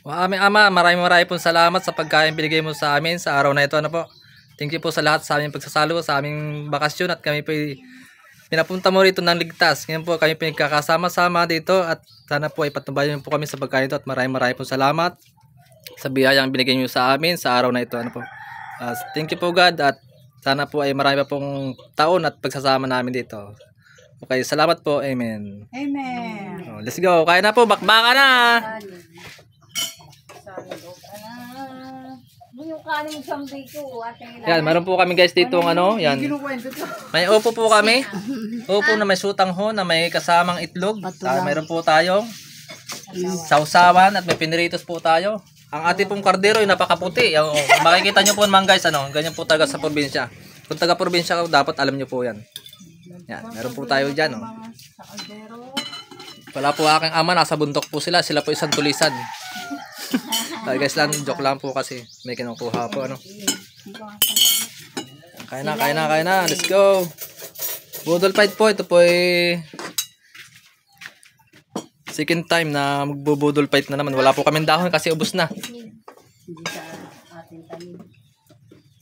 Aming Ama, maraming pong salamat sa pagkain binigay mo sa amin sa araw na ito. Ano po? Thank you po sa lahat sa aming pagsasalo, sa aming bakasyon at kami po pinapunta mo rito ng ligtas. Ngayon po kami pinagkakasama-sama dito at sana po ay patnubayan po kami sa pagkain ito at maraming pong salamat sa biyayang binigay niyo sa amin sa araw na ito. Ano po? Thank you po God at sana po ay marami pa pong taon at pagsasama namin dito. Okay, salamat po. Amen. Amen. Oh, let's go. Kaya na po, bakbaka na. Yung kanin sambi ko, Yan, meron po kami guys dito ano, yan. May upo po kami. Upo na may sutanghon na may kasamang itlog. Meron po tayong sausawan at may piniritos po tayo. Ang ating pong kardero ay napakaputi. Yung, makikita nyo po naman guys, ano, ganyan po taga sa probinsya. Kung taga probinsya ka, dapat alam nyo po yan. Yan, meron po tayo dyan. Oh. Wala po aking ama, nasa bundok po sila. Sila po isang tulisan. Guys lang, joke lang po kasi may kinukuha po ano. Kaya na. Let's go. Budol fight po. Ito po ay second time na magbubudol fight na naman. Wala po kaming dahon kasi ubos na.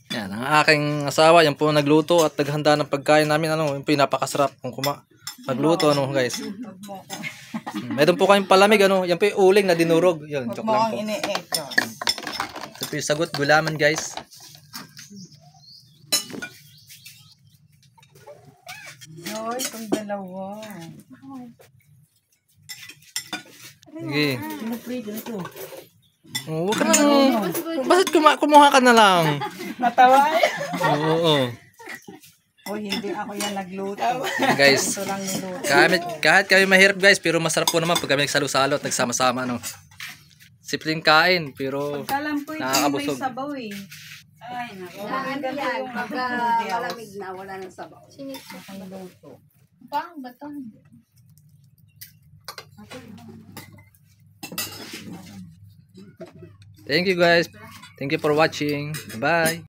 Yan, ang aking asawa, yan po nagluto at naghanda ng pagkain namin. Ano, yung pinapakasarap kung magluto ano guys. Meron po kayong palamig ano, yan po yung uling na dinurog. Yun, joke lang po. Ito po yung sagot, gulaman guys. Hoy, itong dalawa. Sige. Huwag ka na. Bakit kumuha ka na lang? Natawa eh. Oo. Hoy, hindi ako yan nagluto. Guys, Ito lang niluto. kahit kami mahirap guys, pero masarap po naman pag kami nagsalo-salo at nagsama-sama. Ano. Simpleng kain, pero Kalam po ito may nakakabusog. sabaw eh. Ay, naku. Yan, pagka malamig na, wala nang sabaw. Luto. Pang bato. Thank you guys. Thank you for watching. Bye.